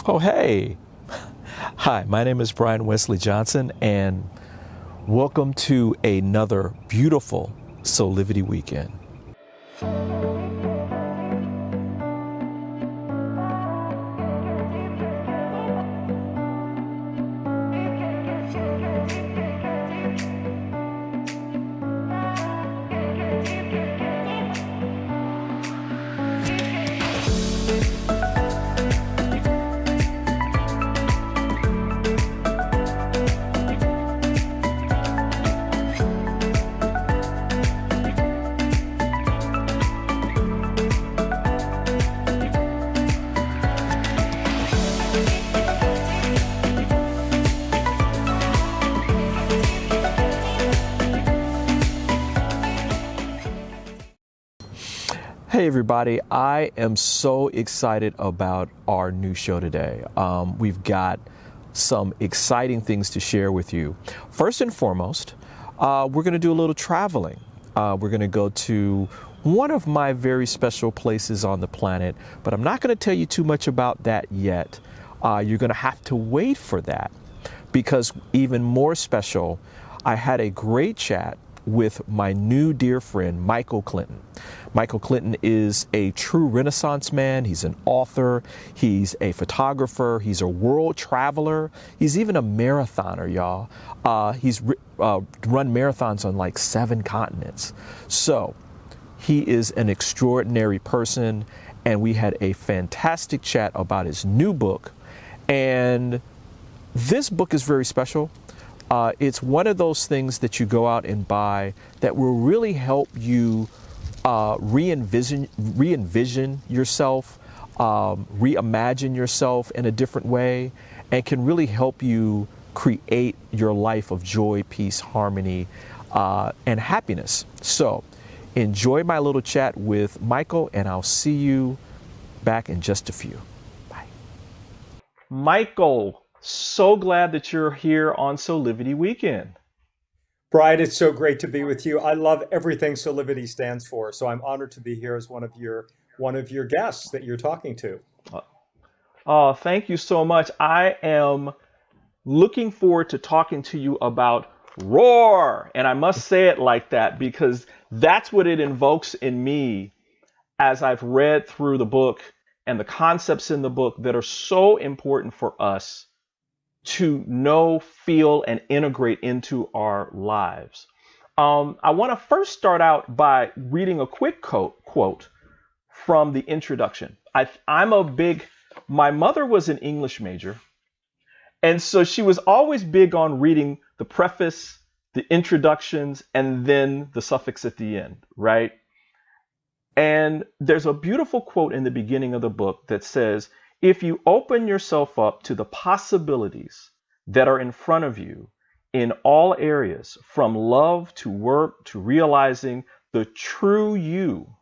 Oh, hey. Hi, my name is Brian Wesley Johnson, and welcome to another beautiful Soulivity weekend. Hey everybody, I am so excited about our new show today. We've got some exciting things to share with you. First and foremost, we're going to do a little traveling. We're going to go to one of my very special places on the planet, but I'm not going to tell you too much about that yet. You're going to have to wait for that, because even more special, I had a great chat with my new dear friend, Michael Clinton. Michael Clinton is a true Renaissance man. He's an author. He's a photographer. He's a world traveler. He's even a marathoner, y'all. He's run marathons on like 7 continents. So he is an extraordinary person, and we had a fantastic chat about his new book. And this book is very special. It's one of those things that you go out and buy that will really help you re-envision yourself, reimagine yourself in a different way, and can really help you create your life of joy, peace, harmony, and happiness. So enjoy my little chat with Michael, and I'll see you back in just a few. Bye. Michael, so glad that you're here on Soulivity Weekend. Brian, it's so great to be with you. I love everything Soulivity stands for, so I'm honored to be here as one of your guests that you're talking to. Oh, thank you so much. I am looking forward to talking to you about roar. And I must say it like that because that's what it invokes in me as I've read through the book and the concepts in the book that are so important for us to know, feel, and integrate into our lives. I want to first start out by reading a quick quote from the introduction. My mother was an English major, and so she was always big on reading the preface, the introductions, and then the suffix at the end, right? And there's a beautiful quote in the beginning of the book that says, if you open yourself up to the possibilities that are in front of you in all areas, from love to work to realizing the true you,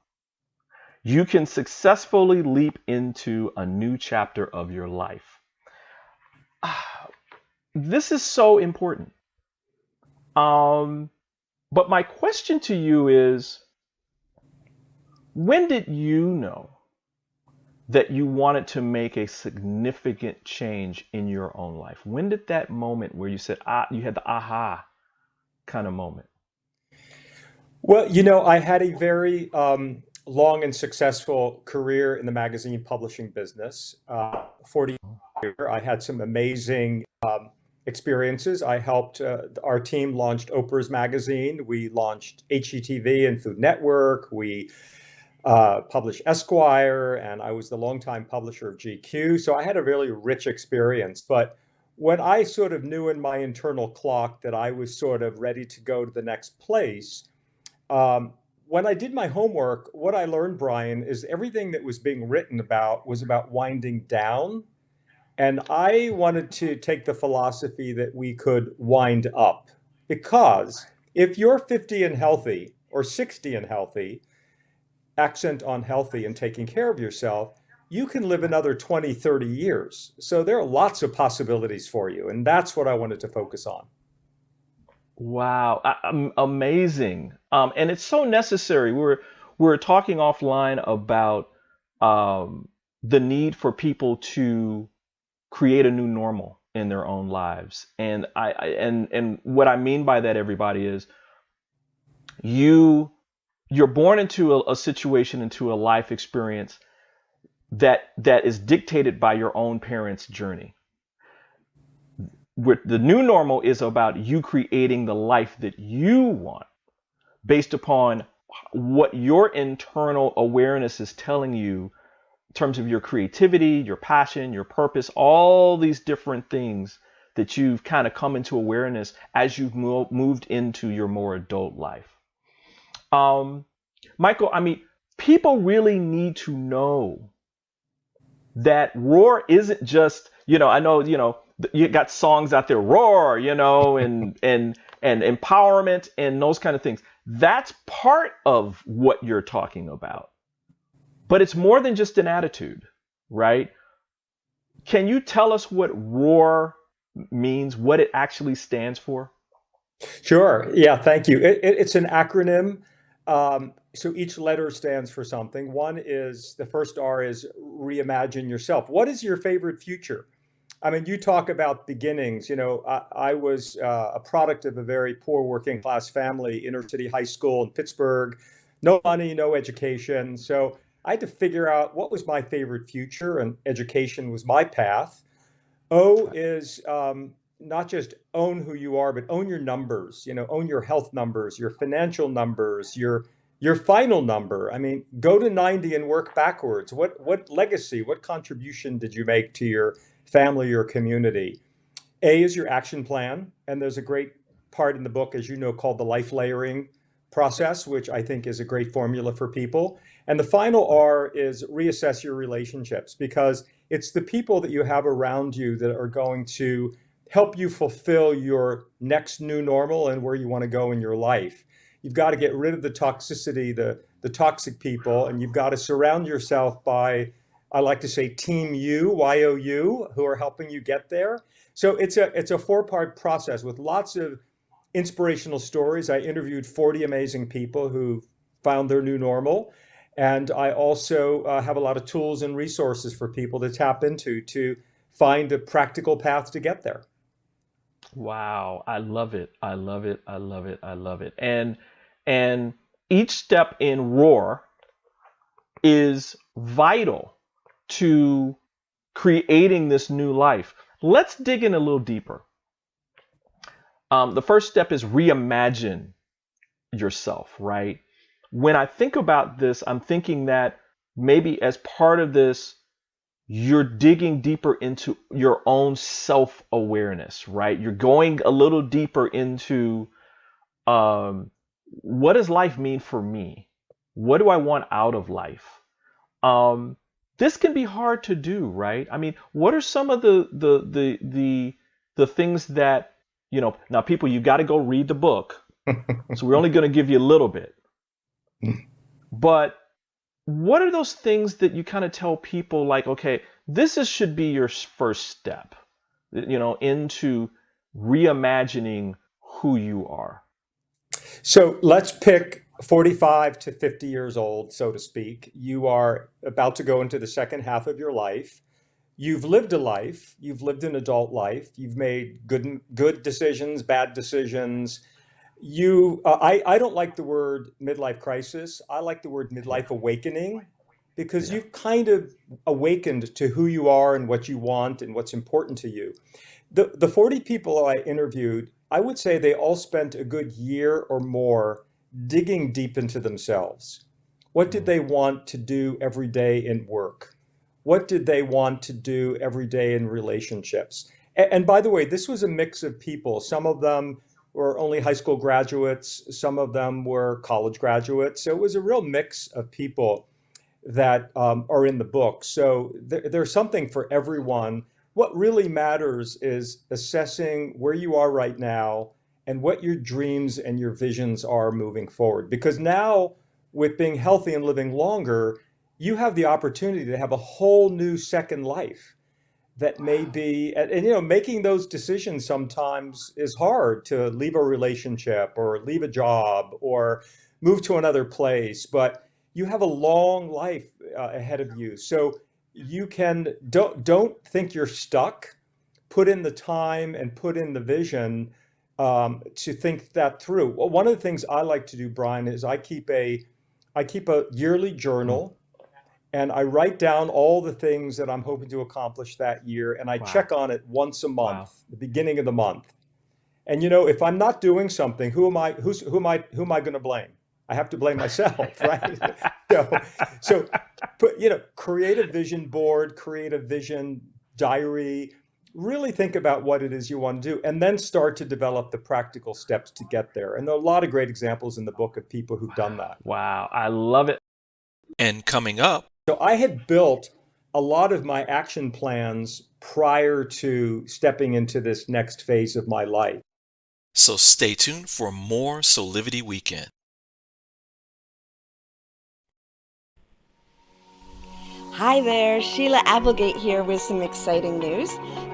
you can successfully leap into a new chapter of your life. This is so important. But my question to you is, when did you know that you wanted to make a significant change in your own life? When did that moment where you said, you had the aha kind of moment? Well, I had a very long and successful career in the magazine publishing business. 40 years, I had some amazing experiences. I helped our team launched Oprah's magazine. We launched HGTV and Food Network. We published Esquire, and I was the longtime publisher of GQ. So I had a really rich experience. But when I sort of knew in my internal clock that I was sort of ready to go to the next place, um, when I did my homework, what I learned, Brian, is everything that was being written about was about winding down. And I wanted to take the philosophy that we could wind up. Because if you're 50 and healthy or 60 and healthy, accent on healthy and taking care of yourself, you can live another 20, 30 years. So there are lots of possibilities for you. And that's what I wanted to focus on. Wow, amazing. And it's so necessary. We're talking offline about the need for people to create a new normal in their own lives. And and what I mean by that, everybody, is you're born into a situation, into a life experience that is dictated by your own parents' journey. The new normal is about you creating the life that you want based upon what your internal awareness is telling you in terms of your creativity, your passion, your purpose, all these different things that you've kind of come into awareness as you've moved into your more adult life. Michael, I mean, people really need to know that roar isn't just, I know, you got songs out there, roar, and empowerment and those kind of things. That's part of what you're talking about. But it's more than just an attitude, right? Can you tell us what roar means, what it actually stands for? Sure. Yeah, thank you. It's an acronym. So each letter stands for something. One is, the first R is reimagine yourself. What is your favorite future? I mean, you talk about beginnings. I was a product of a very poor working class family, inner city high school in Pittsburgh, no money, no education. So I had to figure out what was my favorite future, and education was my path. O is not just own who you are, but own your numbers. Own your health numbers, your financial numbers, your final number. I mean, go to 90 and work backwards. What legacy, what contribution did you make to your family or community? A is your action plan, and there's a great part in the book, as you know, called the life layering process, which I think is a great formula for people. And the final R is reassess your relationships, because it's the people that you have around you that are going to help you fulfill your next new normal and where you want to go in your life. You've got to get rid of the toxicity, the toxic people, and you've got to surround yourself by, I like to say, Team You, YOU, who are helping you get there. So it's a four-part process with lots of inspirational stories. I interviewed 40 amazing people who found their new normal. And I also have a lot of tools and resources for people to tap into to find a practical path to get there. Wow, I love it. I love it. I love it. I love it. And each step in roar is vital to creating this new life. Let's dig in a little deeper. The first step is reimagine yourself, right? When I think about this, I'm thinking that maybe as part of this, you're digging deeper into your own self-awareness, right? You're going a little deeper into what does life mean for me? What do I want out of life? This can be hard to do, right? I mean, what are some of the things that, now people, you got to go read the book. So we're only going to give you a little bit. But what are those things that you kind of tell people like, okay, should be your first step, into reimagining who you are? So let's pick 45 to 50 years old, so to speak. You are about to go into the second half of your life. You've lived a life, you've lived an adult life, you've made good decisions, bad decisions. I don't like the word midlife crisis. I like the word Yeah, midlife awakening, because yeah. you've kind of awakened to who you are and what you want and what's important to you. The 40 people I interviewed, I would say they all spent a good year or more digging deep into themselves. What did Mm, they want to do every day in work? What did they want to do every day in relationships? And by the way, this was a mix of people. Some of them were only high school graduates, some of them were college graduates. So it was a real mix of people that are in the book. So there's something for everyone. What really matters is assessing where you are right now and what your dreams and your visions are moving forward. Because now, with being healthy and living longer, you have the opportunity to have a whole new second life that may be, making those decisions sometimes is hard, to leave a relationship or leave a job or move to another place, but you have a long life ahead of you. So you can don't think you're stuck. Put in the time and put in the vision to think that through. Well, one of the things I like to do, Brian, is I keep a yearly Mm. journal and I write down all the things that I'm hoping to accomplish that year, and I Wow. check on it once a Wow. month, the beginning of the month. And if I'm not doing something, who am I going to blame? I have to blame myself, right? So, so create a vision board, create a vision diary, really think about what it is you want to do, and then start to develop the practical steps to get there. And there are a lot of great examples in the book of people who've done that. Wow. I love it. And coming up, So I had built a lot of my action plans prior to stepping into this next phase of my life. so stay tuned for more Soulivity Weekend. Hi there, Sheila Applegate here with some exciting news.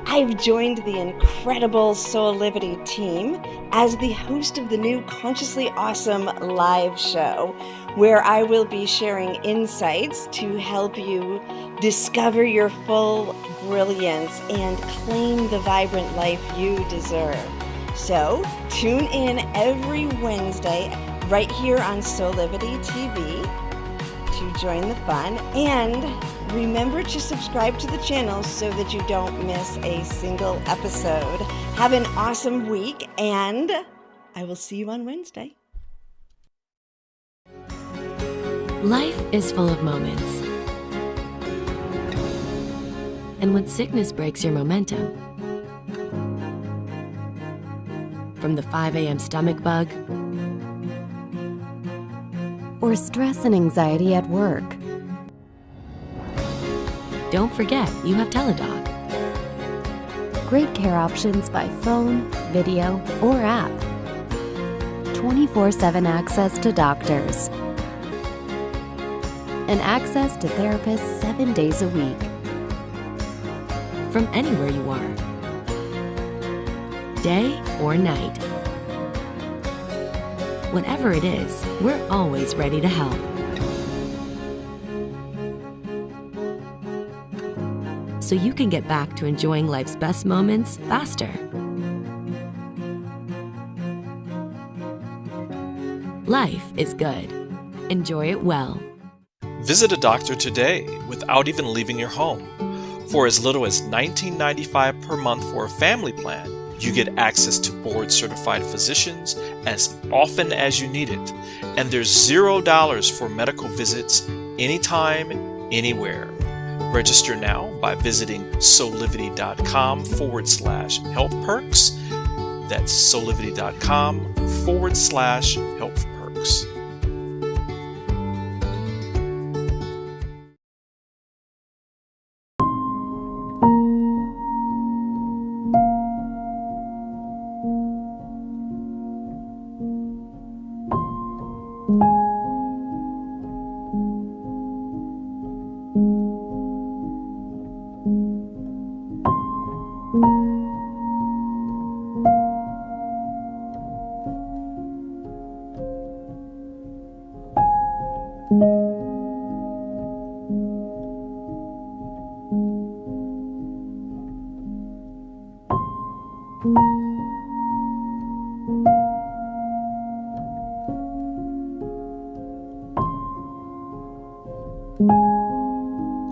I've joined the incredible Soulivity team as the host of the new Consciously Awesome live show, where I will be sharing insights to help you discover your full brilliance and claim the vibrant life you deserve. So tune in every Wednesday right here on Soulivity TV to join the fun, and remember to subscribe to the channel so that you don't miss a single episode. Have an awesome week, and I will see you on Wednesday. Life is full of moments. And when sickness breaks your momentum, from the 5 a.m. stomach bug, or stress and anxiety at work, don't forget you have Teladoc. Great care options by phone, video, or app. 24/7 access to doctors. And access to therapists 7 days a week. From anywhere you are. Day or night. Whatever it is, we're always ready to help. So you can get back to enjoying life's best moments faster. Life is good. Enjoy it well. Visit a doctor today without even leaving your home. For as little as $19.95 per month for a family plan, you get access to board-certified physicians as often as you need it. And there's $0 for medical visits anytime, anywhere. Register now by visiting soulivity.com/health perks. That's soulivity.com/health perks.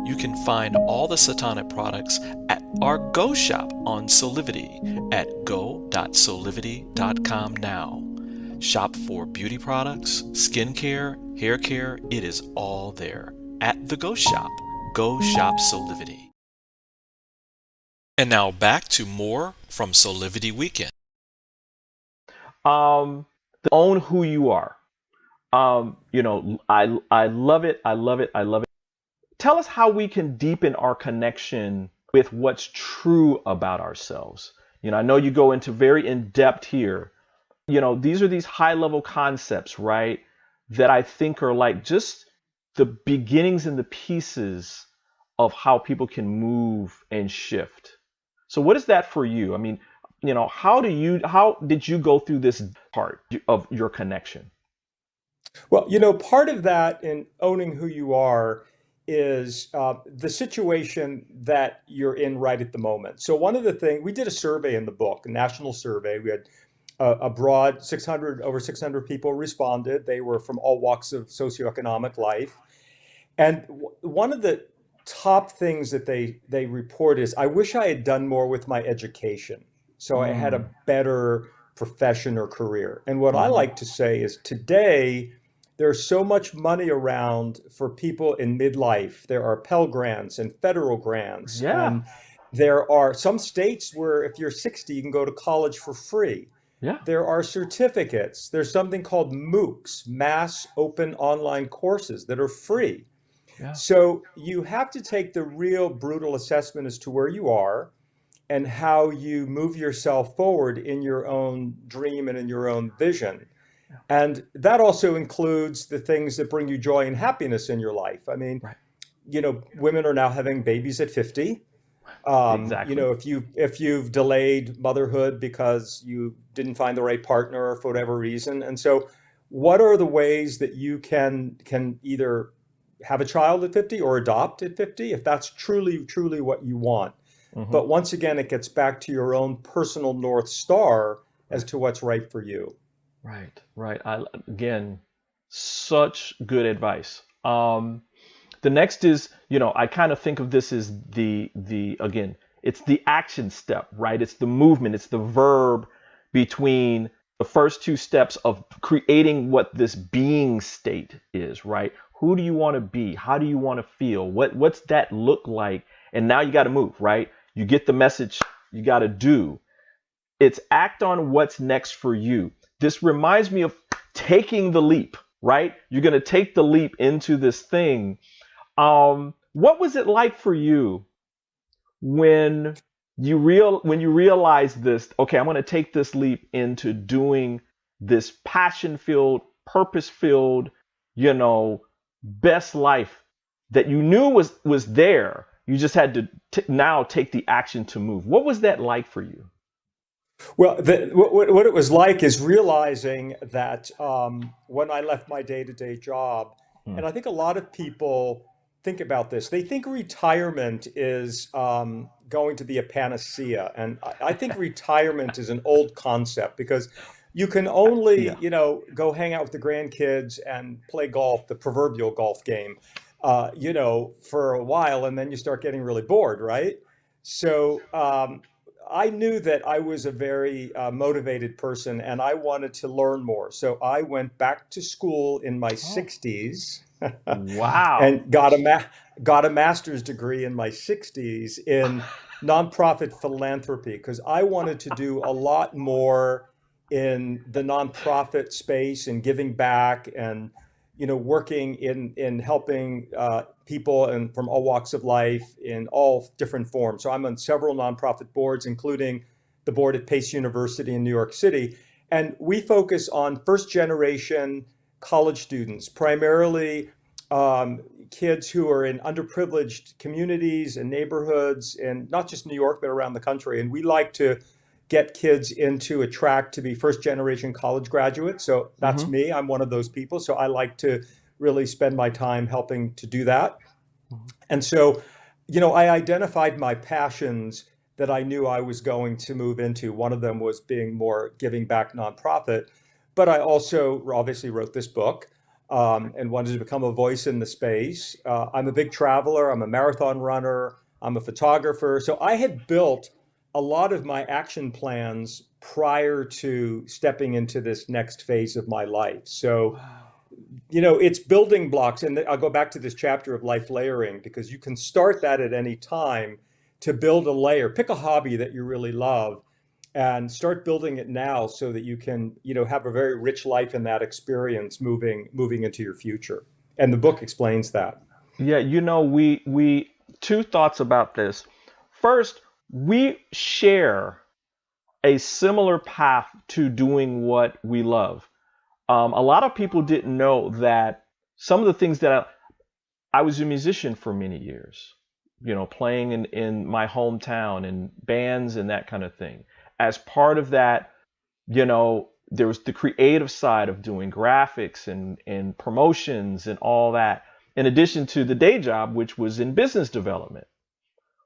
You can find all the Satanic products at our Go shop on Soulivity at go.soulivity.com now. Shop for beauty products, skincare, hair care. It is all there at the Go shop. Go shop Soulivity. And now back to more from Soulivity Weekend. Own who you are. I love it. I love it. I love it. Tell us how we can deepen our connection with what's true about ourselves. I know you go into very in-depth here. These are these high-level concepts, right? That I think are like just the beginnings and the pieces of how people can move and shift. So what is that for you? I mean, how did you go through this part of your connection? Well, part of that in owning who you are is the situation that you're in right at the moment. So one of the things, we did a survey in the book, a national survey. We had a broad over 600 people responded. They were from all walks of socioeconomic life. And one of the top things that they report is, I wish I had done more with my education, so I had a better profession or career. And what I like to say is, today, there's so much money around for people in midlife. There are Pell Grants and federal grants. Yeah. And there are some states where if you're 60, you can go to college for free. Yeah. There are certificates. There's something called MOOCs, Mass Open Online Courses, that are free. Yeah. So you have to take the real brutal assessment as to where you are and how you move yourself forward in your own dream and in your own vision. And that also includes the things that bring you joy and happiness in your life. I mean, Right. Women are now having babies at 50. Exactly. If you've delayed motherhood because you didn't find the right partner for whatever reason. And so what are the ways that you can either have a child at 50 or adopt at 50, if that's truly, truly what you want? But once again, it gets back to your own personal North Star as to what's right for you. Right, right. Again, such good advice. The next is, I kind of think of this as again, it's the action step, right? It's the movement, it's the verb between the first two steps of creating what this being state is, right? Who do you want to be? How do you want to feel? What's that look like? And now you got to move, right? You get the message, you got to do. It's act on what's next for you. This reminds me of taking the leap, right? You're going to take the leap into this thing. What was it like for you when you realized this? Okay, I'm going to take this leap into doing this passion-filled, purpose-filled, best life that you knew was there. You just had to now take the action to move. What was that like for you? Well, what it was like is realizing that when I left my day-to-day job, and I think a lot of people think about this, they think retirement is going to be a panacea. And I think retirement is an old concept, because you can only, go hang out with the grandkids and play golf, the proverbial golf game, for a while, and then you start getting really bored, right? So I knew that I was a very motivated person, and I wanted to learn more. So I went back to school in my 60s. Wow. And got a master's degree in my 60s in nonprofit philanthropy, because I wanted to do a lot more in the nonprofit space and giving back and working in helping people and from all walks of life in all different forms. So I'm on several nonprofit boards, including the board at Pace University in New York City. And we focus on first generation college students, primarily kids who are in underprivileged communities and neighborhoods, and not just New York, but around the country. And we like to get kids into a track to be first generation college graduates. So that's me. I'm one of those people. So I like to really spend my time helping to do that. And so, I identified my passions that I knew I was going to move into. One of them was being more giving back nonprofit, but I also obviously wrote this book and wanted to become a voice in the space. I'm a big traveler. I'm a marathon runner. I'm a photographer. So I had built a lot of my action plans prior to stepping into this next phase of my life. So, it's building blocks. And I'll go back to this chapter of life layering, because you can start that at any time to build a layer. Pick a hobby that you really love and start building it now, so that you can, have a very rich life in that experience moving into your future. And the book explains that. Yeah, we two thoughts about this. First, we share a similar path to doing what we love. A lot of people didn't know that some of the things that I was a musician for many years, playing in my hometown and bands and that kind of thing. As part of that, there was the creative side of doing graphics and promotions and all that. in addition to the day job, which was in business development.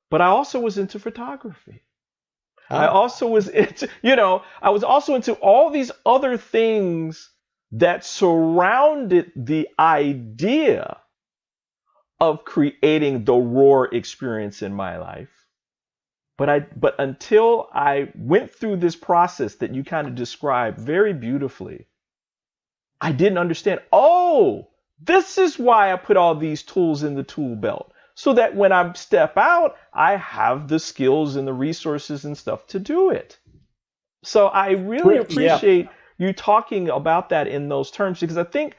But I also was into photography. I also was into, I was also into all these other things that surrounded the idea of creating the roar experience in my life. But until I went through this process that you kind of described very beautifully, I didn't understand, oh, this is why I put all these tools in the tool belt. So that when I step out, I have the skills and the resources and stuff to do it. So I really appreciate you talking about that in those terms, because I think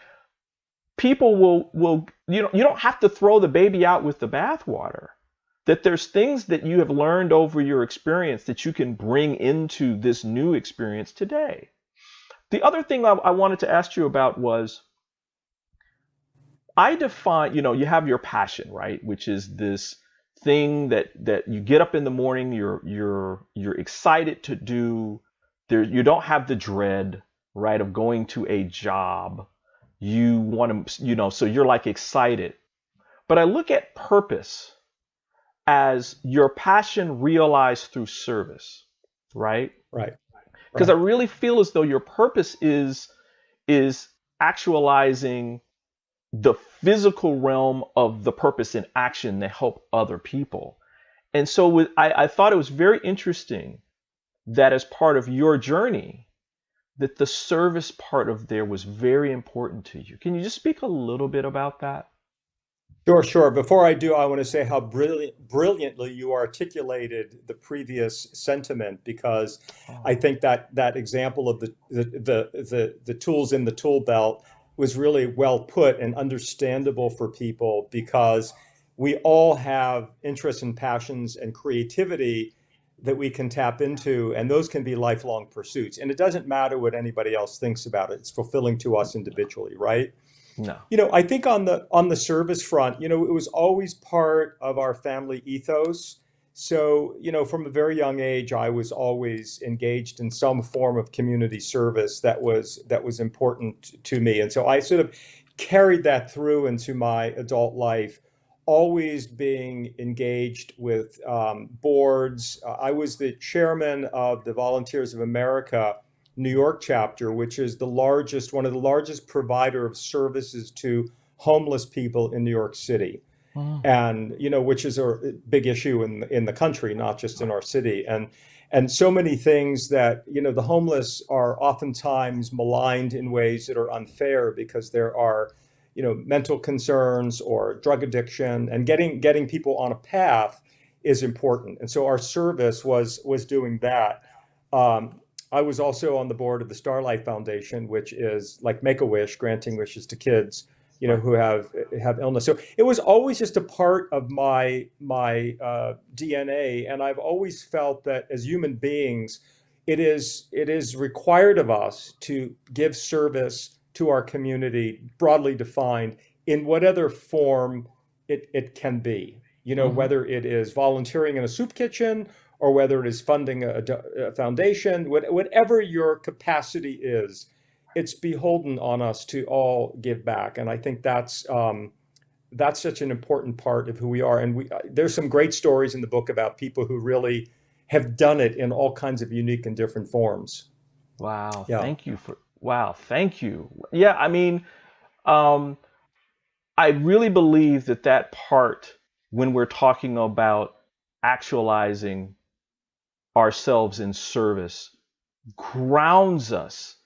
people will you don't have to throw the baby out with the bathwater. That there's things that you have learned over your experience that you can bring into this new experience today. The other thing I wanted to ask you about was, I define, you have your passion, right? Which is this thing that you get up in the morning, you're excited to do. You don't have the dread, right, of going to a job. You want to, so you're like excited. But I look at purpose as your passion realized through service, right? Right. Because I really feel as though your purpose is actualizing the physical realm of the purpose in action to help other people. And so I thought it was very interesting that as part of your journey, that the service part of there was very important to you. Can you just speak a little bit about that? Sure. Before I do, I want to say how brilliantly you articulated the previous sentiment, because I think that example of the tools in the tool belt was really well put and understandable for people, because we all have interests and passions and creativity that we can tap into, and those can be lifelong pursuits. And it doesn't matter what anybody else thinks about it. It's fulfilling to us individually, right? No. I think on the service front, it was always part of our family ethos. So, from a very young age, I was always engaged in some form of community service that was important to me. And so I sort of carried that through into my adult life, always being engaged with boards. I was the chairman of the Volunteers of America New York chapter, which is one of the largest provider of services to homeless people in New York City. And, which is a big issue in the country, not just in our city. And so many things that, the homeless are oftentimes maligned in ways that are unfair, because there are, mental concerns or drug addiction, and getting people on a path is important. And so our service was doing that. I was also on the board of the Starlight Foundation, which is like Make-A-Wish, granting wishes to kids, who have illness. So it was always just a part of my DNA, and I've always felt that as human beings, it is required of us to give service to our community, broadly defined, in whatever form it can be. Whether it is volunteering in a soup kitchen, or whether it is funding a foundation, whatever your capacity is, it's beholden on us to all give back. And I think that's such an important part of who we are. And there's some great stories in the book about people who really have done it in all kinds of unique and different forms. Wow. Yeah. Thank you. Yeah. I mean, I really believe that part, when we're talking about actualizing ourselves in service, grounds us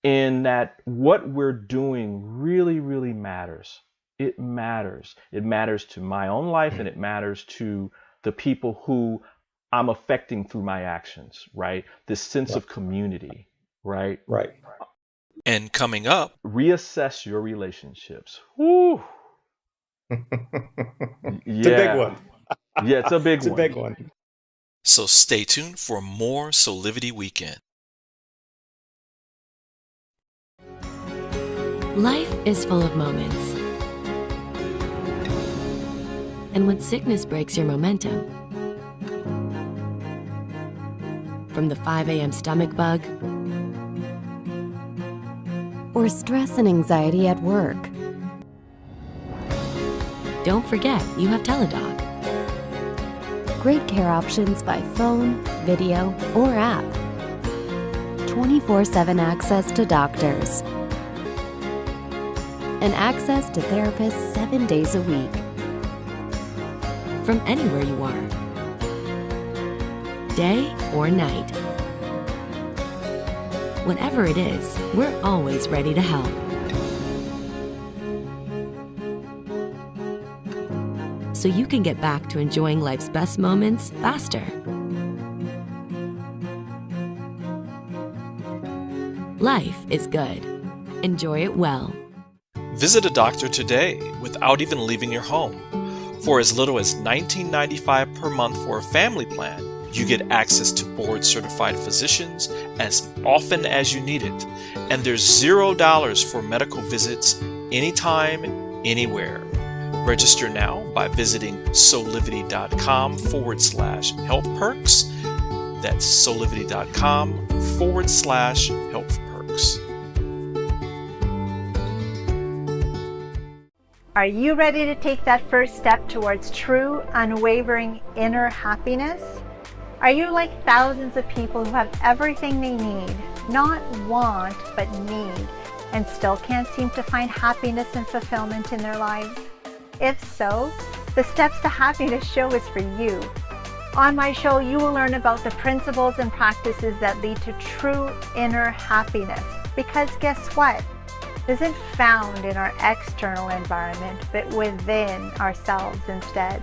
in that what we're doing really, really matters. It matters. It matters to my own life, and it matters to the people who I'm affecting through my actions, right? This sense of community, right? Right. And coming up, reassess your relationships. Woo! It's a big one. Yeah, it's a big It's a big one. So stay tuned for more Soulivity Weekend. Life is full of moments. And when sickness breaks your momentum, from the 5 a.m. stomach bug, or stress and anxiety at work, Don't forget you have Teladoc. Great care options by phone, video, or app. 24/7 access to doctors. And access to therapists 7 days a week. From anywhere you are. Day or night. Whatever it is, we're always ready to help. So you can get back to enjoying life's best moments faster. Life is good. Enjoy it well. Visit a doctor today without even leaving your home. For as little as $19.95 per month for a family plan, you get access to board-certified physicians as often as you need it. And there's $0 for medical visits anytime, anywhere. Register now by visiting soulivity.com/health perks. That's soulivity.com/health perks. Are you ready to take that first step towards true, unwavering inner happiness? Are you like thousands of people who have everything they need, not want, but need, and still can't seem to find happiness and fulfillment in their lives? If so, the Steps to Happiness show is for you. On my show, you will learn about the principles and practices that lead to true inner happiness. Because guess what? It isn't found in our external environment, but within ourselves instead.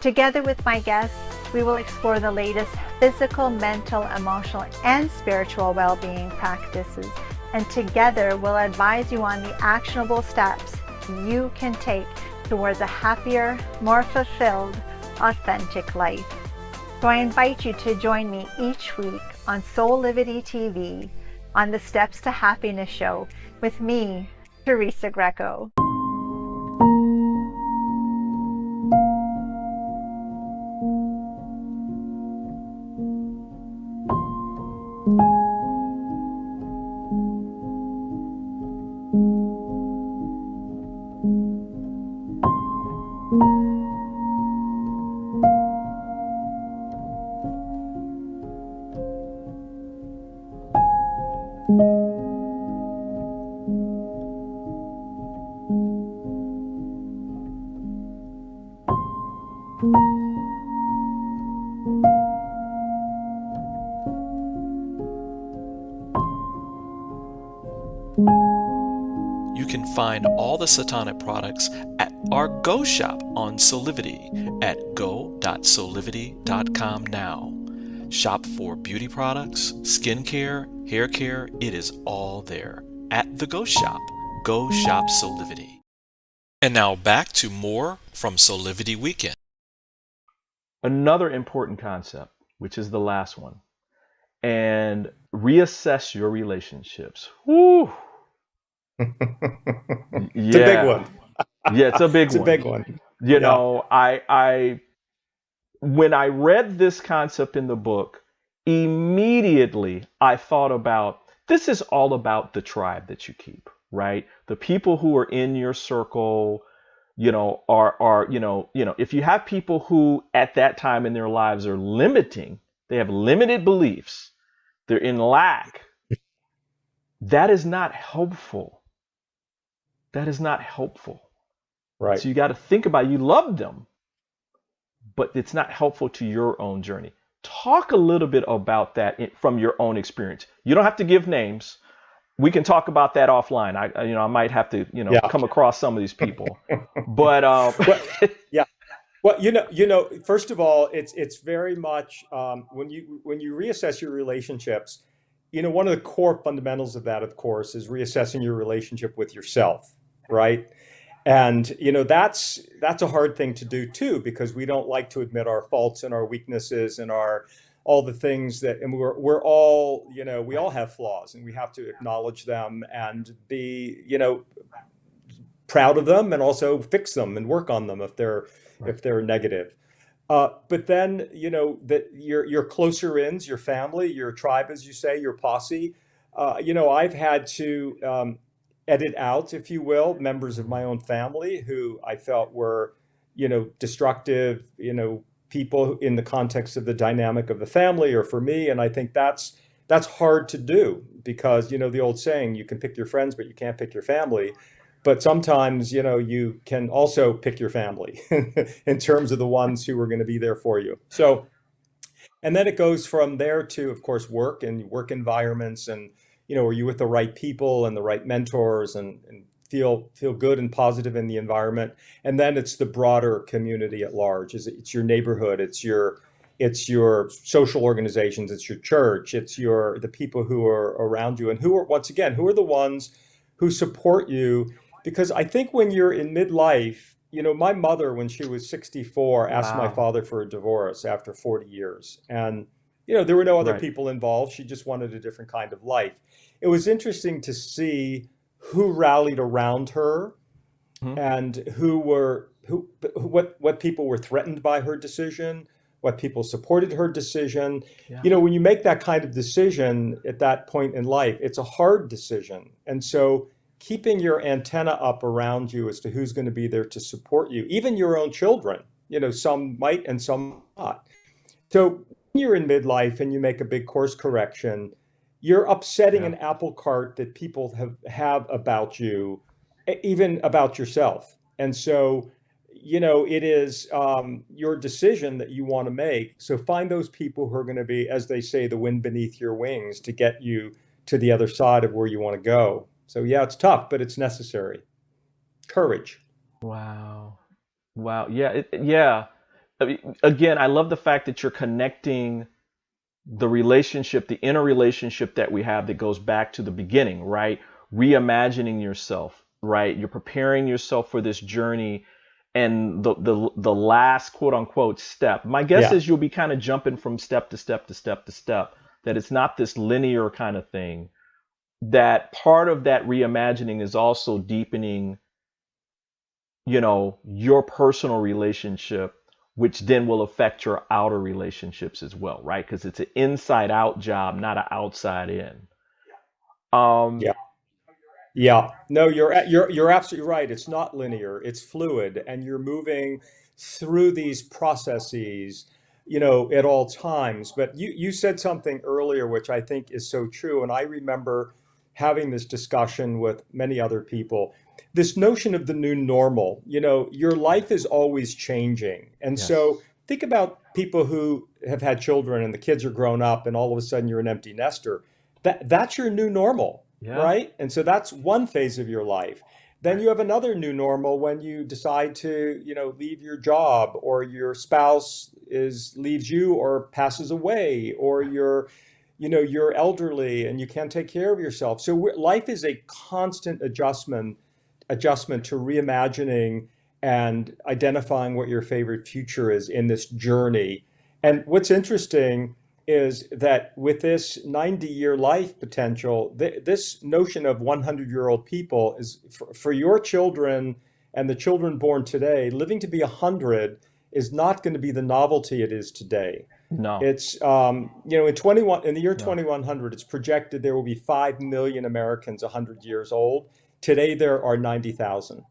Together with my guests, we will explore the latest physical, mental, emotional, and spiritual well-being practices. And together, we'll advise you on the actionable steps you can take towards a happier, more fulfilled, authentic life. So I invite you to join me each week on Soulivity TV on the Steps to Happiness show with me, Teresa Greco. You can find all the Satanic products at our Go shop on Soulivity at go.soulivity.com now. Shop for beauty products, skincare, hair care. It is all there at the Go shop. Go shop Soulivity. And now back to more from Soulivity Weekend. Another important concept, which is the last one, and reassess your relationships. Woo! It's a big one. Yeah, it's a big one. It's a big one. You know, I when I read this concept in the book, immediately I thought about this is all about the tribe that you keep, right? The people who are in your circle, you know, are if you have people who at that time in their lives are limiting, they have limited beliefs, they're in lack, that is not helpful. That is not helpful. Right. So you got to think about, you love them, but it's not helpful to your own journey. Talk a little bit about that from your own experience. You don't have to give names. We can talk about that offline. I might have to, come across some of these people, but Well, first of all, it's very much when you reassess your relationships, one of the core fundamentals of that, of course, is reassessing your relationship with yourself, right? And that's a hard thing to do too, because we don't like to admit our faults and our weaknesses and all the things and we're all, we all have flaws, and we have to acknowledge them and be, proud of them, and also fix them and work on them if they're negative. But then, that your closer ins, your family, your tribe, as you say, your posse, I've had to edit out, if you will, members of my own family who I felt were, destructive, people in the context of the dynamic of the family or for me. And I think that's hard to do because, the old saying, you can pick your friends, but you can't pick your family. But sometimes, you can also pick your family in terms of the ones who are going to be there for you. So, and then it goes from there to, of course, work and work environments and, are you with the right people and the right mentors and feel good and positive in the environment. And then it's the broader community at large. It's your neighborhood, it's your social organizations, it's your church, it's the people who are around you and who are the ones who support you. Because I think when you're in midlife, my mother, when she was 64, asked my Wow. father for a divorce after 40 years. And, there were no other Right. people involved. She just wanted a different kind of life. It was interesting to see who rallied around her Mhm. and what people were threatened by her decision, what people supported her decision. Yeah. When you make that kind of decision at that point in life, it's a hard decision. And so keeping your antenna up around you as to who's going to be there to support you, even your own children, some might and some not. So when you're in midlife and you make a big course correction, you're upsetting Yeah. an apple cart that people have about you, even about yourself. And so, it is your decision that you want to make. So find those people who are going to be, as they say, the wind beneath your wings to get you to the other side of where you want to go. So yeah, it's tough, but it's necessary. Courage. Wow. Wow. Yeah. Yeah. I mean, again, I love the fact that you're connecting the relationship, the inner relationship that we have that goes back to the beginning, right? Reimagining yourself, right? You're preparing yourself for this journey, and the last quote unquote step. My guess Yeah. is you'll be kind of jumping from step to step to step to step. That it's not this linear kind of thing. That part of that reimagining is also deepening, your personal relationship, which then will affect your outer relationships as well, right? Because it's an inside out job, not an outside in. Yeah. Yeah, no, you're absolutely right. It's not linear, it's fluid, and you're moving through these processes, at all times. But you said something earlier, which I think is so true, and I remember having this discussion with many other people. This notion of the new normal, your life is always changing. And Yes. so think about people who have had children and the kids are grown up and all of a sudden you're an empty nester. That's your new normal, Yeah. right? And so that's one phase of your life. Then Right. you have another new normal when you decide to, leave your job or your spouse leaves you or passes away or you're elderly and you can't take care of yourself. So life is a constant adjustment to reimagining and identifying what your favorite future is in this journey. And what's interesting is that with this 90-year life potential, this notion of 100-year-old people is for your children and the children born today, living to be 100 is not going to be the novelty it is today. No. It's in the year No. 2100, it's projected there will be 5 million Americans 100 years old. Today there are 90,000.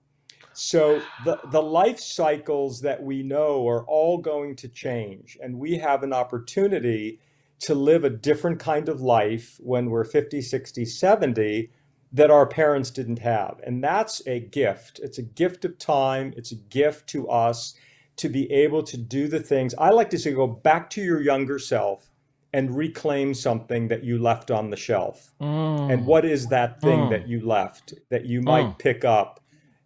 So the life cycles that we know are all going to change, and we have an opportunity to live a different kind of life when we're 50, 60, 70 that our parents didn't have. And that's a gift. It's a gift of time. It's a gift to us to be able to do the things. I like to say, go back to your younger self and reclaim something that you left on the shelf. And Mm, what is that thing mm, that you left that you mm, might pick up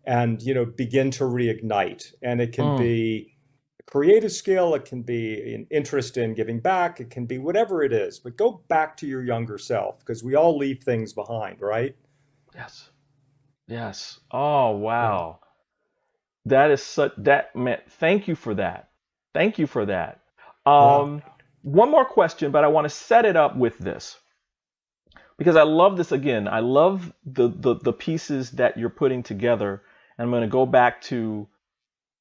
and begin to reignite? And it can mm. be a creative skill, it can be an interest in giving back, it can be whatever it is. But go back to your younger self because we all leave things behind, right? Yes. Yes. Oh, Yeah. wow. That is such that man. Thank you for that. Thank you for that. Yeah. Um, One more question, but I want to set it up with this because I love this again. I love the pieces that you're putting together. And I'm going to go back to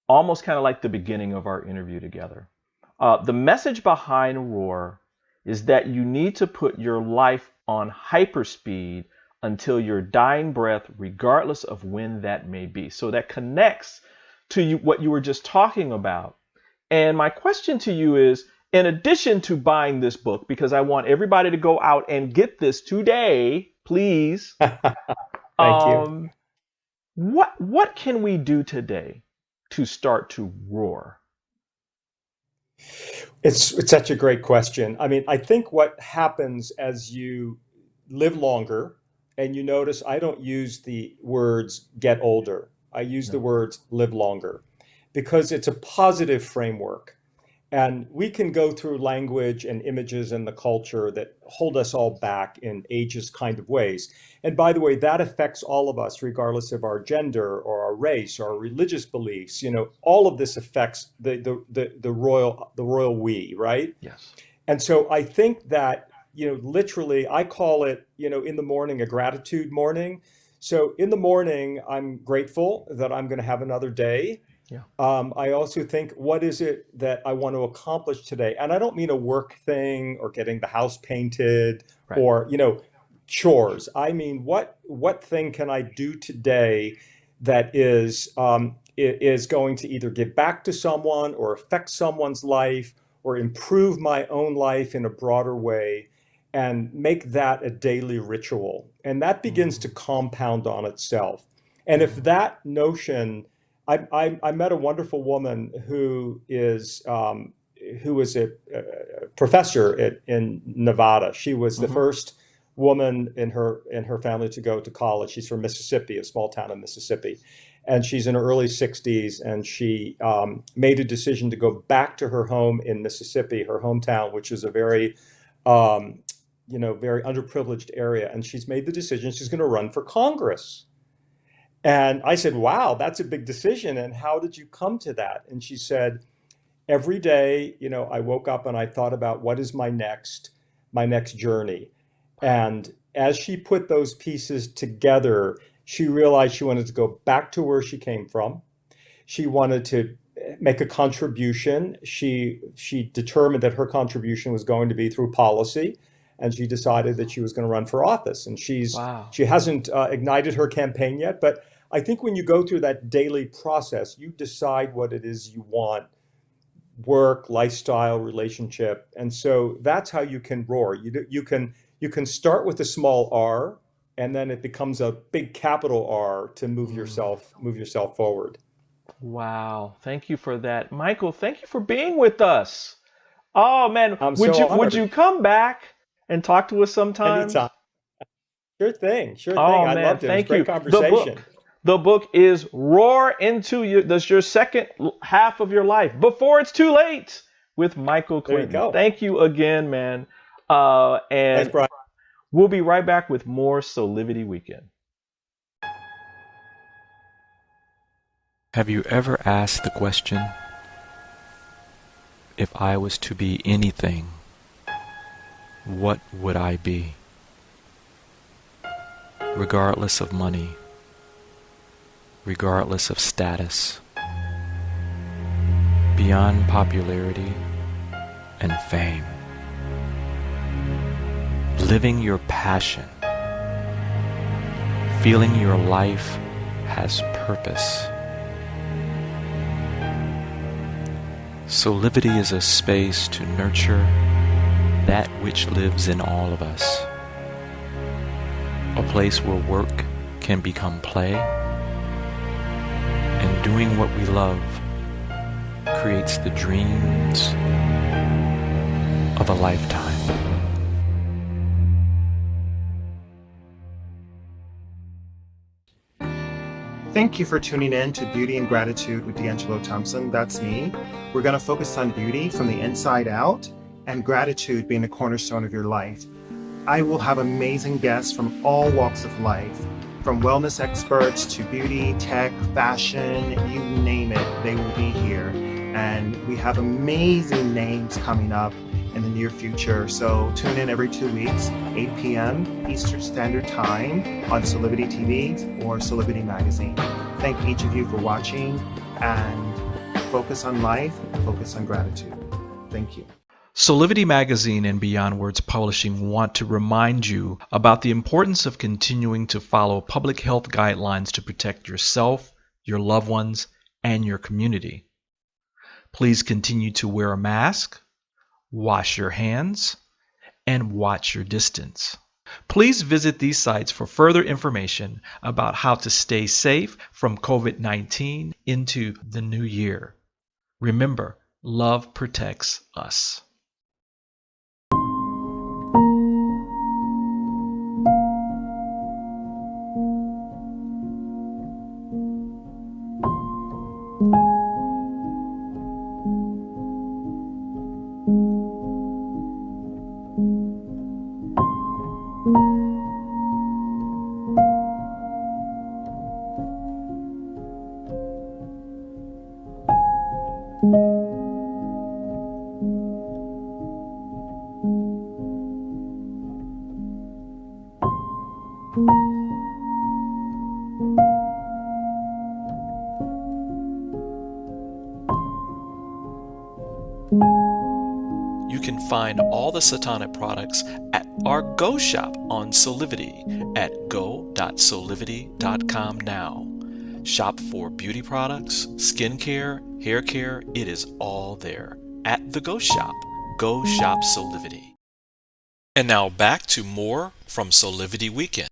almost kind of like the beginning of our interview together. The message behind Roar is that you need to put your life on hyperspeed until your dying breath, regardless of when that may be. So that connects to you, what you were just talking about. And my question to you is, in addition to buying this book, because I want everybody to go out and get this today, please. Thank you. What can we do today to start to roar? It's such a great question. I mean, I think what happens as you live longer, and you notice I don't use the words get older. I use the words live longer, because it's a positive framework. And we can go through language and images in the culture that hold us all back in ageist kind of ways. And by the way, that affects all of us, regardless of our gender or our race or our religious beliefs. You know, all of this affects the royal we, right? Yes. And so I think that, you know, literally, I call it, you know, in the morning, a gratitude morning. So in the morning, I'm grateful that I'm going to have another day. Yeah. I also think, what is it that I want to accomplish today? And I don't mean a work thing or getting the house painted or, you know, chores. I mean, what thing can I do today that is going to either give back to someone or affect someone's life or improve my own life in a broader way, and make that a daily ritual. And that begins to compound on itself. And if that notion, I met a wonderful woman who is a professor in Nevada. She was the first woman in her family to go to college. She's from Mississippi, a small town in Mississippi, and she's in her early 60s. And she made a decision to go back to her home in Mississippi, her hometown, which is a very very underprivileged area. And she's made the decision she's going to run for Congress. And I said, wow, that's a big decision. And how did you come to that? And she said, every day, you know, I woke up and I thought about what is my next journey. And as she put those pieces together, she realized she wanted to go back to where she came from. She wanted to make a contribution. She determined that her contribution was going to be through policy. And she decided that she was going to run for office. And she hasn't ignited her campaign yet. But I think when you go through that daily process, you decide what it is you want: work, lifestyle, relationship. And so that's how you can roar. You can start with a small R, and then it becomes a big capital R to move yourself forward. Wow. Thank you for that. Michael, thank you for being with us. Oh man, would you come back and talk to us sometime? Anytime. Sure thing. Oh, I man, loved it. Thank it was a great conversation. The book is Roar Into your second half of your life before it's too late, with Michael Clinton. There you go. Thank you again, man. And Thanks, Brian. We'll be right back with more Soulivity Weekend. Have you ever asked the question, if I was to be anything, what would I be? Regardless of money, regardless of status, beyond popularity and fame, living your passion, feeling your life has purpose. Soulivity is a space to nurture that which lives in all of us. A place where work can become play, and doing what we love creates the dreams of a lifetime. Thank you for tuning in to Beauty and Gratitude with D'Angelo Thompson. That's me. We're going to focus on beauty from the inside out, and gratitude being the cornerstone of your life. I will have amazing guests from all walks of life, from wellness experts to beauty, tech, fashion, you name it, they will be here. And we have amazing names coming up in the near future. So tune in every 2 weeks, 8 p.m. Eastern Standard Time on Soulivity TV or Soulivity Magazine. Thank each of you for watching, and focus on life, focus on gratitude. Thank you. Soulivity Magazine and Beyond Words Publishing want to remind you about the importance of continuing to follow public health guidelines to protect yourself, your loved ones, and your community. Please continue to wear a mask, wash your hands, and watch your distance. Please visit these sites for further information about how to stay safe from COVID-19 into the new year. Remember, love protects us. You can find all the Satana products at our Go shop on Soulivity at go.soulivity.com now. Shop for beauty products, skincare, hair care. It is all there at the Go shop. Go shop Soulivity. And now back to more from Soulivity Weekend.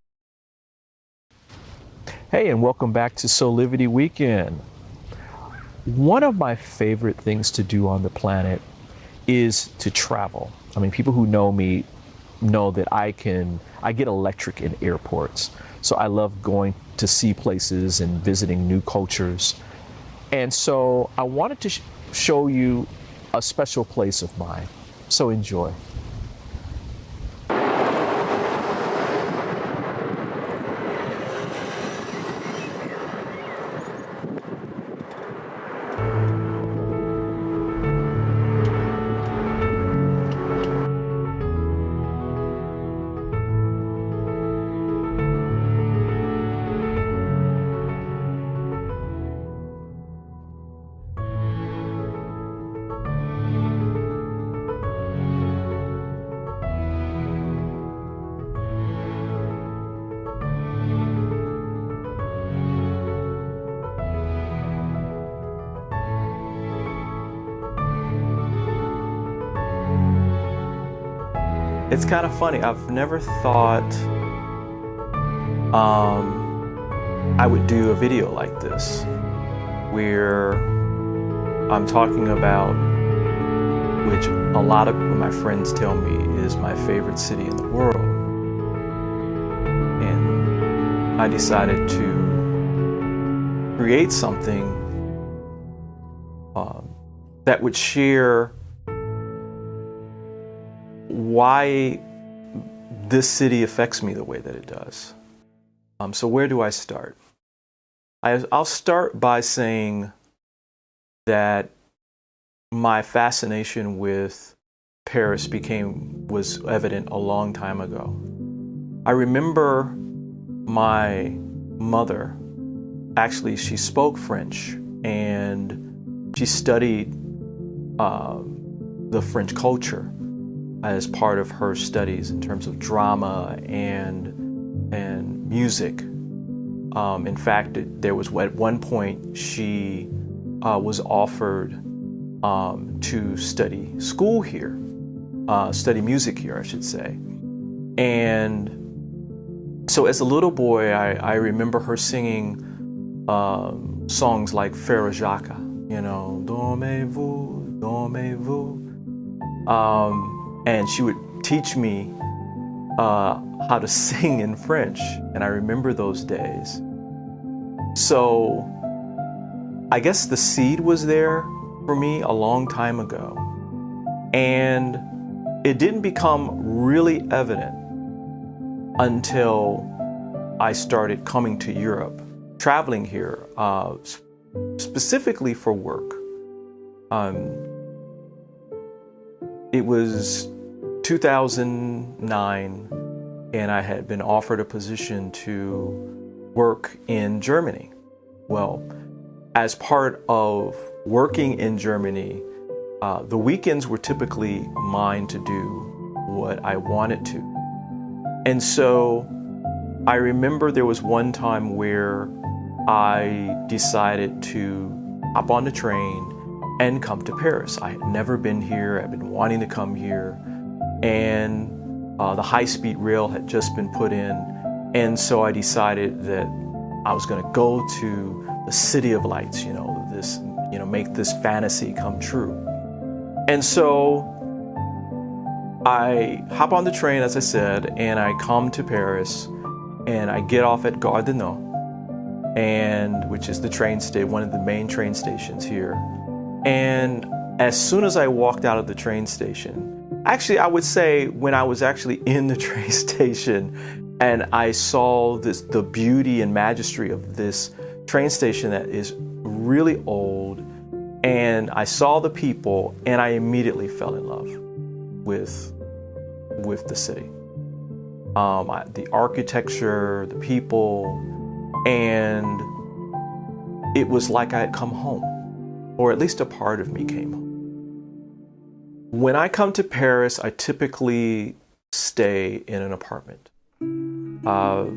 Hey, and welcome back to Soulivity Weekend. One of my favorite things to do on the planet is to travel. I mean, people who know me know that I get electric in airports. So I love going to see places and visiting new cultures. And so I wanted to show you a special place of mine. So enjoy. It's kind of funny. I've never thought I would do a video like this where I'm talking about, which a lot of my friends tell me is my favorite city in the world. And I decided to create something that would share why this city affects me the way that it does. So where do I start? I'll start by saying that my fascination with Paris was evident a long time ago. I remember my mother, actually she spoke French and she studied the French culture as part of her studies in terms of drama and music. In fact, there was at one point she was offered to study school here, study music here, I should say. And so as a little boy, I remember her singing songs like Frère Jacques, you know, dormez-vous, dormez-vous. And she would teach me how to sing in French, and I remember those days. So I guess the seed was there for me a long time ago, and it didn't become really evident until I started coming to Europe, traveling here, specifically for work. It was 2009, and I had been offered a position to work in Germany. Well, as part of working in Germany, The weekends were typically mine to do what I wanted to. And so I remember there was one time where I decided to hop on the train and come to Paris. I had never been here. I've been wanting to come here. And the high-speed rail had just been put in. And so I decided that I was going to go to the City of Lights, make this fantasy come true. And so I hop on the train, as I said, and I come to Paris, and I get off at Gare du Nord, which is the train station, one of the main train stations here. And as soon as I walked out of the train station, actually, I would say when I was actually in the train station and I saw the beauty and majesty of this train station that is really old, and I saw the people, and I immediately fell in love with the city. The architecture, the people, and it was like I had come home, or at least a part of me came home. When I come to Paris, I typically stay in an apartment. The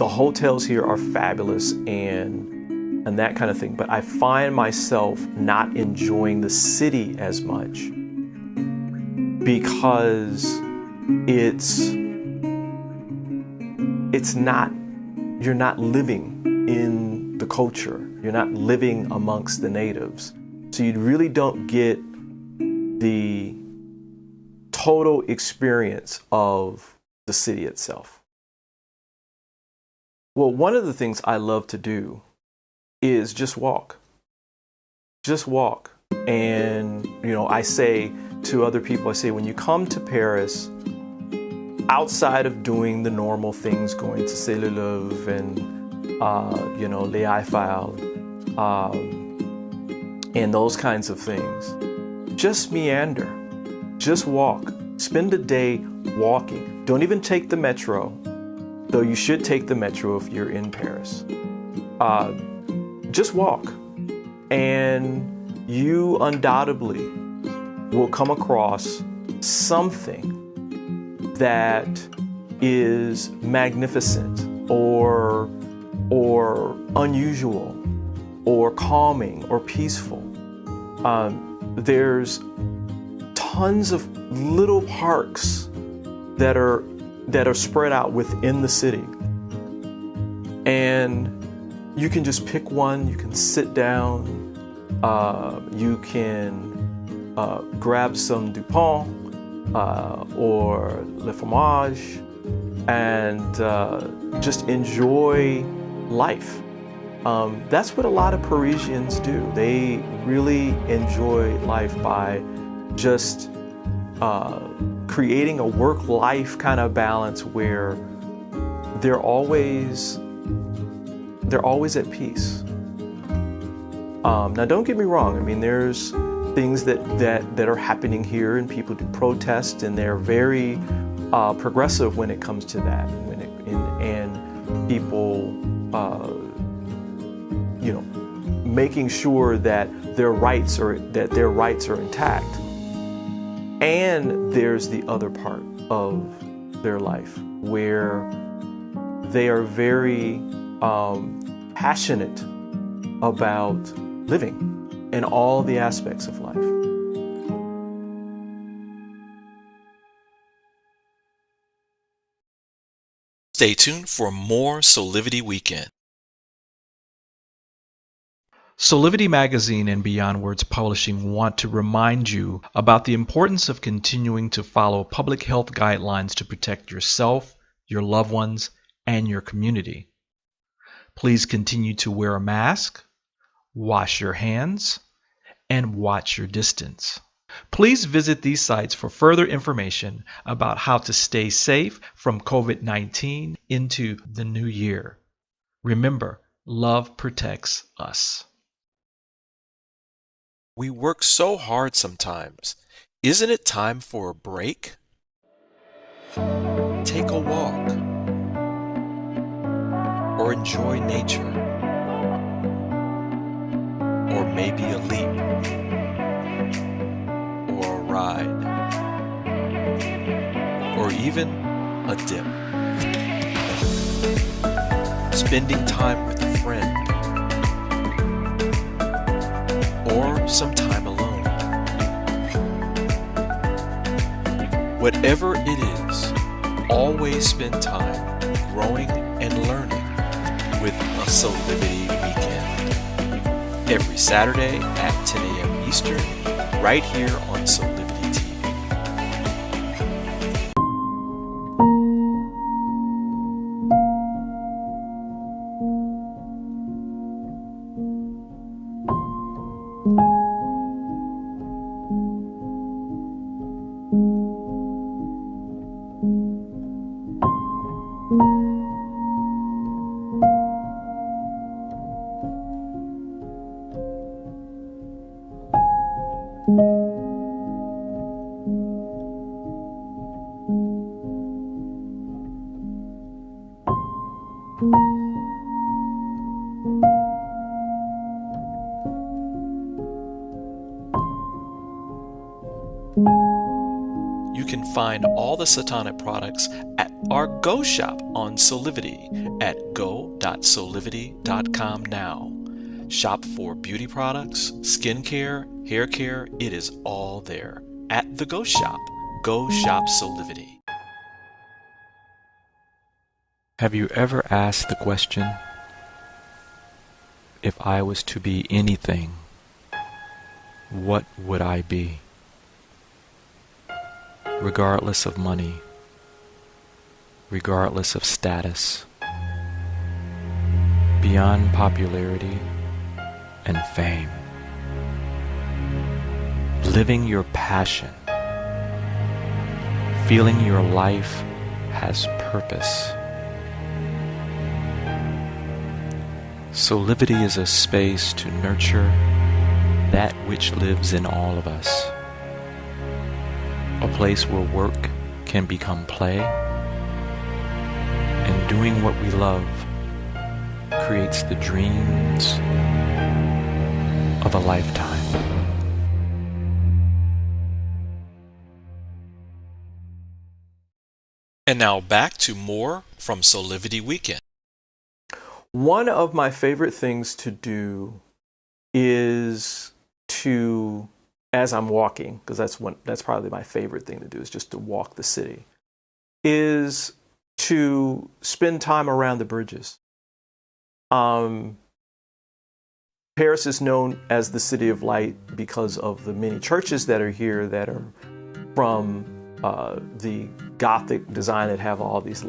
hotels here are fabulous and that kind of thing, but I find myself not enjoying the city as much because you're not living in the culture. You're not living amongst the natives. So you really don't get the total experience of the city itself. Well, one of the things I love to do is just walk. Just walk. And, I say to other people, when you come to Paris, outside of doing the normal things, going to Soulivity and, Les Eiffel, and those kinds of things, just meander, just walk. Spend a day walking. Don't even take the metro, though you should take the metro if you're in Paris. Just walk, and you undoubtedly will come across something that is magnificent or unusual or calming or peaceful. There's tons of little parks that are spread out within the city, and you can just pick one. You can sit down. You can grab some Dupont or Le Fromage and just enjoy life. That's what a lot of Parisians do. They really enjoy life by just creating a work-life kind of balance where they're always at peace. Now, don't get me wrong. There's things that are happening here, and people do protest, and they're very progressive when it comes to that. And people, making sure that their rights are intact. And there's the other part of their life where they are very passionate about living in all the aspects of life. Stay tuned for more Soulivity Weekend. Soulivity Magazine and Beyond Words Publishing want to remind you about the importance of continuing to follow public health guidelines to protect yourself, your loved ones, and your community. Please continue to wear a mask, wash your hands, and watch your distance. Please visit these sites for further information about how to stay safe from COVID-19 into the new year. Remember, love protects us. We work so hard sometimes. Isn't it time for a break? Take a walk or enjoy nature or maybe a leap or a ride or even a dip. Spending time with a friend or some time alone. Whatever it is, always spend time growing and learning with a Soulivity weekend. Every Saturday at 10 a.m. Eastern, right here on Soulivity TV. You can find all the Satanic products at our Go shop on Soulivity at go.soulivity.com now. Shop for beauty products, skincare, hair care, it is all there. At the Go shop. Go shop Soulivity. Have you ever asked the question, if I was to be anything, what would I be? Regardless of money, regardless of status, beyond popularity and fame, living your passion, feeling your life has purpose. Soulivity is a space to nurture that which lives in all of us. A place where work can become play, and doing what we love creates the dreams of a lifetime. And now back to more from Soulivity Weekend. One of my favorite things to do is to, as I'm walking, because that's probably my favorite thing to do, is just to walk the city, is to spend time around the bridges. Paris is known as the City of Light because of the many churches that are here that are from the Gothic design that have all these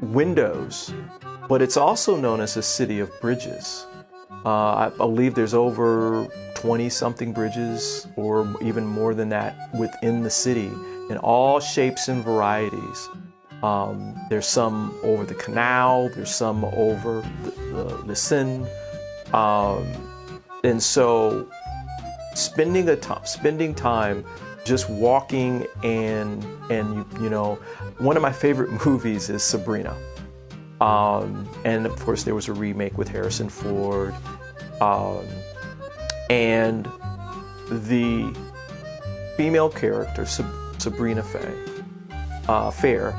windows, but it's also known as a city of bridges. I believe there's over 20-something bridges, or even more than that, within the city, in all shapes and varieties. There's some over the canal, there's some over the Seine, and so spending time just walking and you know, one of my favorite movies is Sabrina. And of course there was a remake with Harrison Ford. And the female character, Sabrina Fair,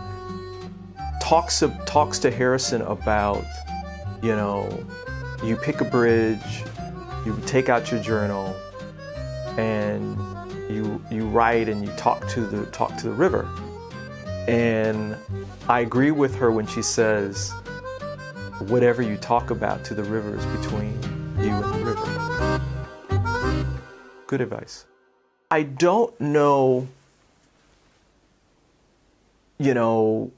talks to Harrison about, you know, you pick a bridge, you take out your journal, and you write and you talk to the river. And I agree with her when she says, whatever you talk about to the river is between you and the river. Good advice. I don't know, you know,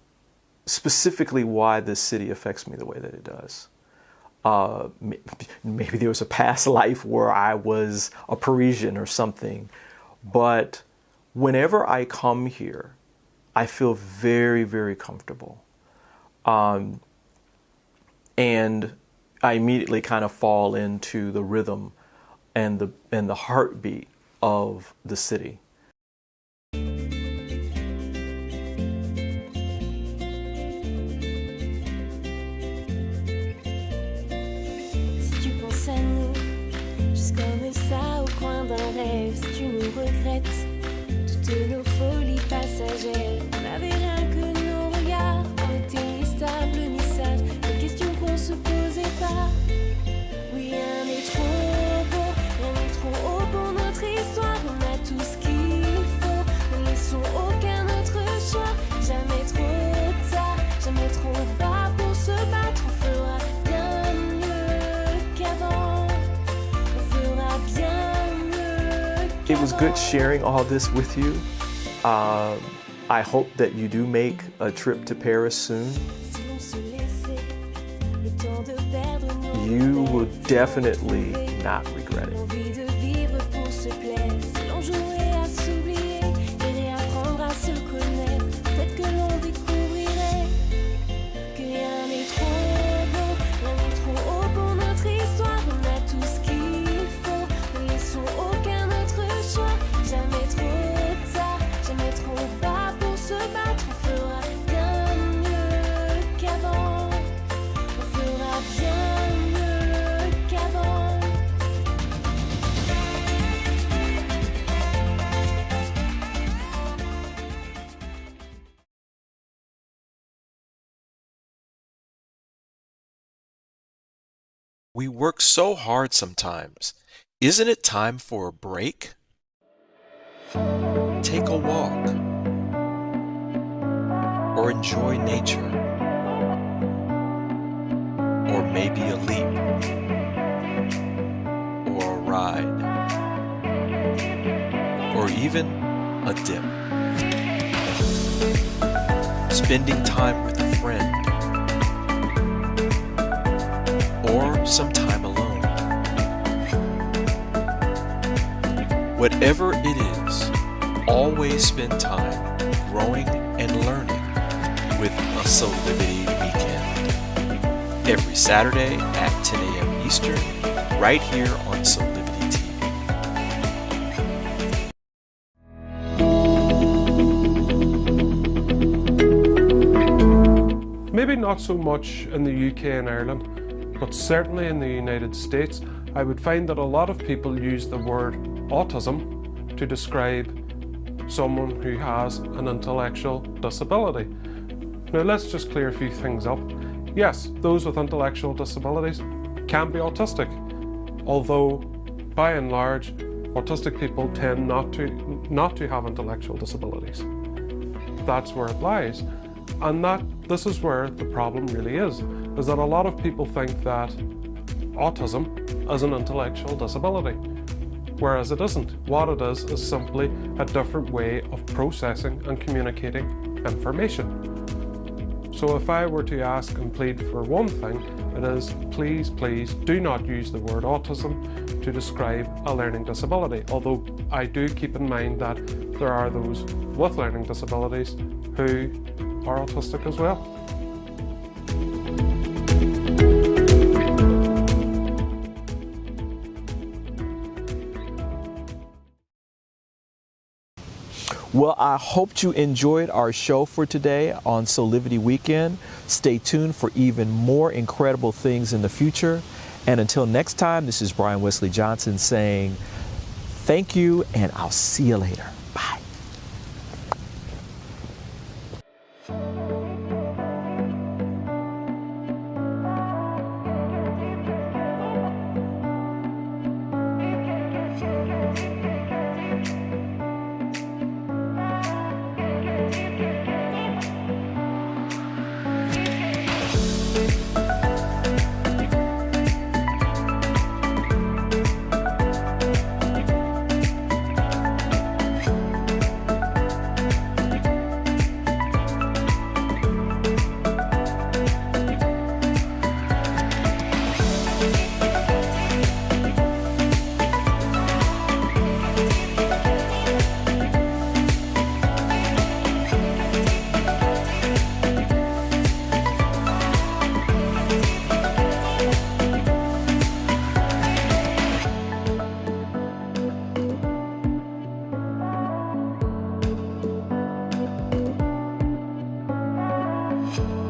specifically why this city affects me the way that it does. Maybe there was a past life where I was a Parisian or something, but whenever I come here, I feel very, very comfortable. And I immediately kind of fall into the rhythm and the heartbeat of the city. planète. Toutes nos folies passagères, on n'avait rien que nos regards. On était ni stable ni sage, les questions qu'on se posait pas. Oui, rien n'est trop haut pour notre histoire. On a tout ce qu'il faut, ne laissons aucun autre choix. Jamais trop tard, jamais trop bas pour se battre. On fera bien mieux qu'avant. On fera bien mieux qu'avant. It was good sharing all this with you. I hope that you do make a trip to Paris soon. Si l'on se laissait le temps de perdre nos You will repères, definitely not regret it. l'envie de vivre pour se plaire. Si l'on jouait à s'oublier et réapprendre à se connaître, peut-être que l'on découvrirait que rien n'est trop haut pour notre histoire. On a tout ce qu'il faut, ne laissons aucun autre choix. Jamais trop tard, jamais trop bas pour se battre. On fera bien mieux qu'avant. On fera bien mieux qu'avant. We work so hard sometimes. Isn't it time for a break? Take a walk or enjoy nature, or maybe a leap or a ride, or even a dip. Spending time with a friend, or some time alone. Whatever it is, always spend time growing and learning with a Soulivity weekend. Every Saturday at 10 a.m. Eastern, right here on Soulivity TV. Maybe not so much in the UK and Ireland, but certainly in the United States, I would find that a lot of people use the word autism to describe someone who has an intellectual disability. Now let's just clear a few things up. Yes, those with intellectual disabilities can be autistic, although by and large, autistic people tend not to have intellectual disabilities. That's where it lies. And this is where the problem really is that a lot of people think that autism is an intellectual disability, whereas it isn't. What it is simply a different way of processing and communicating information. So if I were to ask and plead for one thing, it is please, please do not use the word autism to describe a learning disability, although I do keep in mind that there are those with learning disabilities who are autistic as well. Well, I hope you enjoyed our show for today on Soulivity Weekend. Stay tuned for even more incredible things in the future. And until next time, this is Brian Wesley Johnson saying thank you, and I'll see you later. Bye.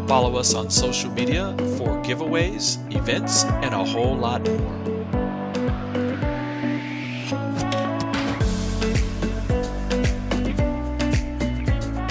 Follow us on social media for giveaways, events, and a whole lot more.